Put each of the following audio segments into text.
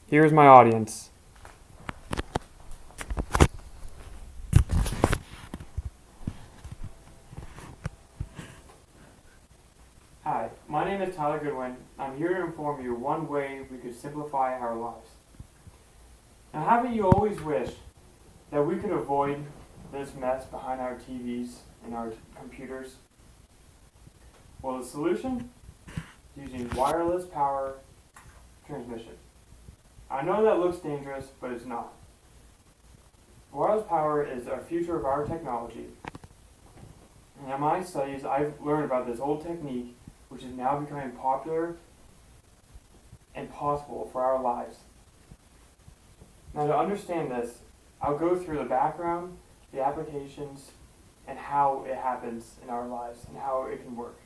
Here's my audience. Hi, my name is Tyler Goodwin. I'm here to inform you one way we could simplify our lives. Now, haven't you always wished that we could avoid this mess behind our TVs and our computers? Well, the solution is using wireless power transmission. I know that looks dangerous, but it's not. Wireless power is our future of our technology. And in my studies, I've learned about this old technique, which is now becoming popular and possible for our lives. Now, to understand this, I'll go through the background, the applications, and how it happens in our lives and how it can work.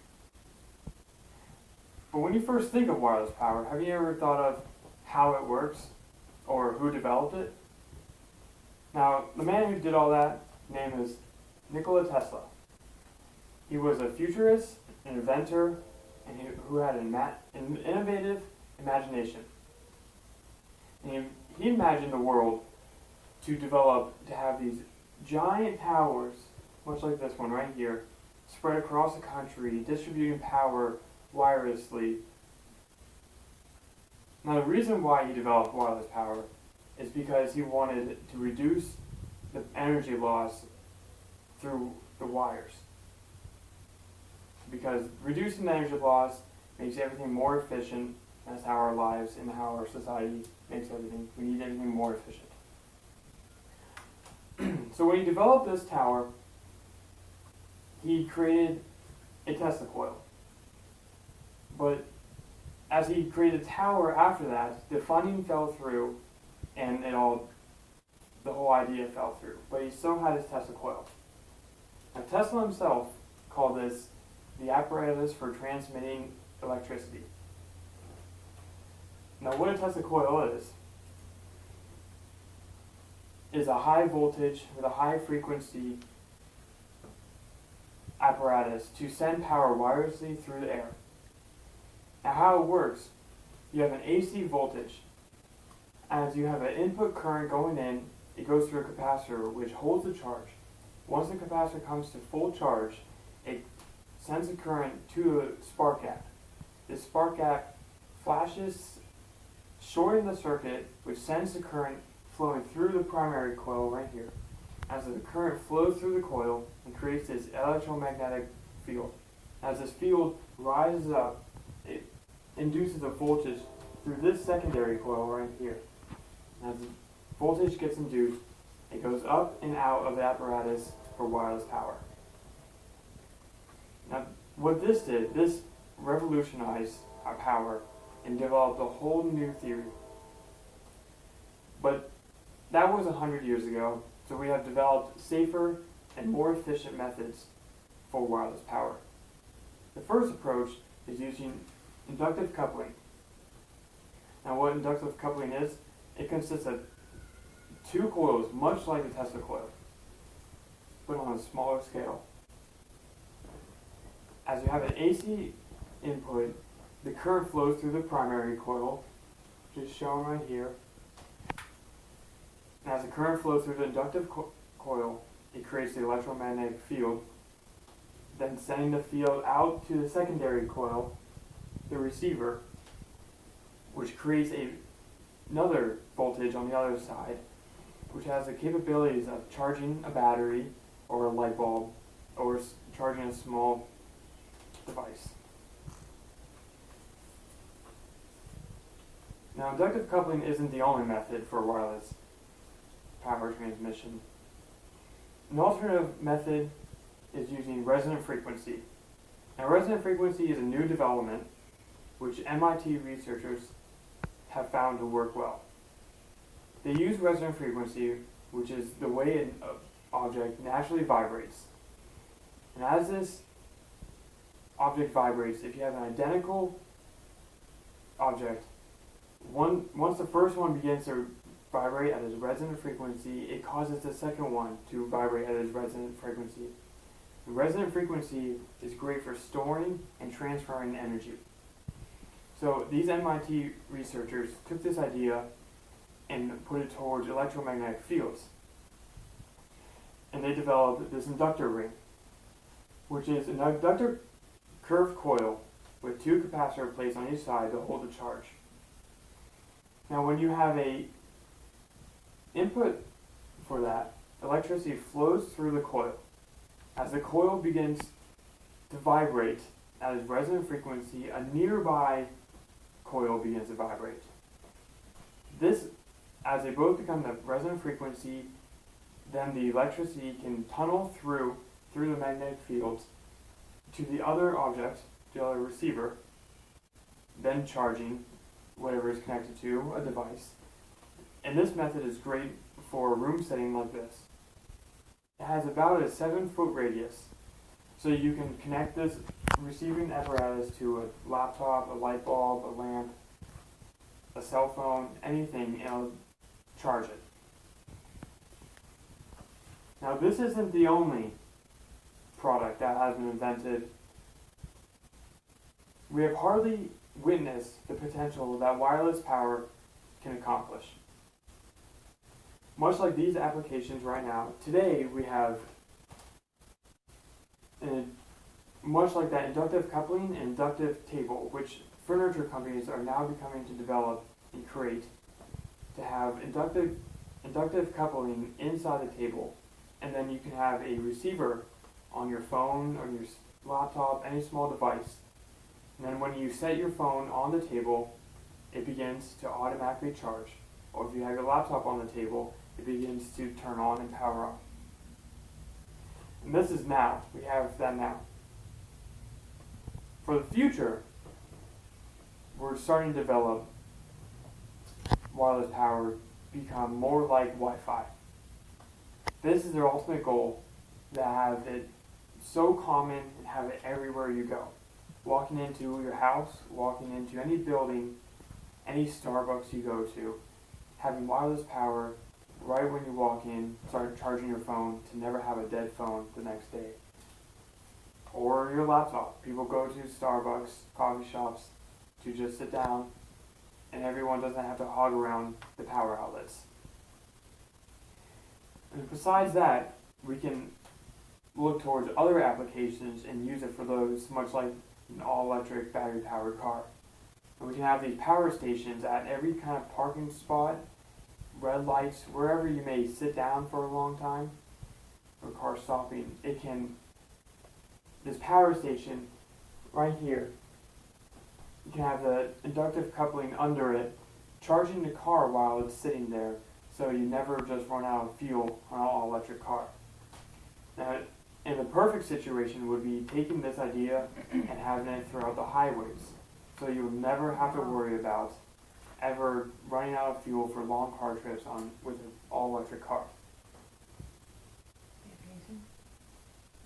But when you first think of wireless power, have you ever thought of how it works or who developed it? Now, the man who did all that, his name is Nikola Tesla. He was a futurist, an inventor, and who had an innovative imagination. And he imagined the world to have these giant towers, much like this one right here, spread across the country, distributing power wirelessly. Now, the reason why he developed wireless power is because he wanted to reduce the energy loss through the wires. Because reducing the energy loss makes everything more efficient. That's how our lives and how our society makes everything. We need everything more efficient. So when he developed this tower, he created a Tesla coil. But as he created a tower after that, the funding fell through and the whole idea fell through. But he still had his Tesla coil. Now, Tesla himself called this the apparatus for transmitting electricity. Now, what a Tesla coil is a high voltage with a high frequency apparatus to send power wirelessly through the air. Now, how it works, you have an AC voltage. As you have an input current going in, it goes through a capacitor which holds the charge. Once the capacitor comes to full charge, it sends the current to a spark gap. This spark gap flashes, shorting the circuit, which sends the current flowing through the primary coil right here. As the current flows through the coil and creates this electromagnetic field. As this field rises up, it induces a voltage through this secondary coil right here. As the voltage gets induced, it goes up and out of the apparatus for wireless power. Now, what this did, this revolutionized our power and developed a whole new theory. But that was 100 years ago, so we have developed safer and more efficient methods for wireless power. The first approach is using inductive coupling. Now, what inductive coupling is, it consists of two coils, much like the Tesla coil, but on a smaller scale. As you have an AC input, the current flows through the primary coil, which is shown right here. And as the current flows through the inductive coil, it creates the electromagnetic field, then sending the field out to the secondary coil, the receiver, which creates another voltage on the other side, which has the capabilities of charging a battery or a light bulb or charging a small device. Now, inductive coupling isn't the only method for wireless power transmission. An alternative method is using resonant frequency. Now, resonant frequency is a new development which MIT researchers have found to work well. They use resonant frequency, which is the way an object naturally vibrates. And as this object vibrates, if you have an identical object, once the first one begins to vibrate at its resonant frequency, it causes the second one to vibrate at its resonant frequency. The resonant frequency is great for storing and transferring energy. So these MIT researchers took this idea and put it towards electromagnetic fields. And they developed this inductor ring, which is an inductor curved coil with two capacitor plates on each side to hold the charge. Now when you have a input for that, electricity flows through the coil. As the coil begins to vibrate at its resonant frequency, a nearby coil begins to vibrate. This, as they both become the resonant frequency, then the electricity can tunnel through the magnetic fields to the other object, the other receiver, then charging whatever is connected to a device. And this method is great for a room setting like this. It has about a 7-foot radius, so you can connect this receiving apparatus to a laptop, a light bulb, a lamp, a cell phone, anything, and it'll charge it. Now this isn't the only product that has been invented. We have hardly witnessed the potential that wireless power can accomplish. Much like these applications right now, today we have, much like that inductive coupling and inductive table, which furniture companies are now becoming to develop and create, to have inductive coupling inside the table, and then you can have a receiver on your phone or your laptop, any small device. And then when you set your phone on the table, it begins to automatically charge. Or if you have your laptop on the table, it begins to turn on and power on. And this is now. We have that now. For the future, we're starting to develop wireless power become more like Wi-Fi. This is their ultimate goal, to have it so common and have it everywhere you go. Walking into your house, walking into any building, any Starbucks you go to, having wireless power right when you walk in, start charging your phone to never have a dead phone the next day. Or your laptop. People go to Starbucks, coffee shops to just sit down, and everyone doesn't have to hog around the power outlets. And besides that, we can look towards other applications and use it for those, much like an all-electric battery-powered car. And we can have these power stations at every kind of parking spot, red lights, wherever you may sit down for a long time, or car stopping. This power station right here, you can have the inductive coupling under it, charging the car while it's sitting there, so you never just run out of fuel on an all-electric car. Now, in the perfect situation would be taking this idea and having it throughout the highways, so you'll never have to worry about ever running out of fuel for long car trips with an all-electric car.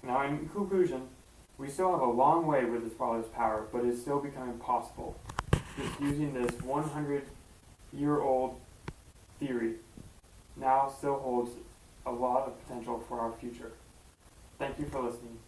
Now, in conclusion, we still have a long way with this wireless power, but it's still becoming possible. Just using this 100-year-old theory now still holds a lot of potential for our future. Thank you for listening.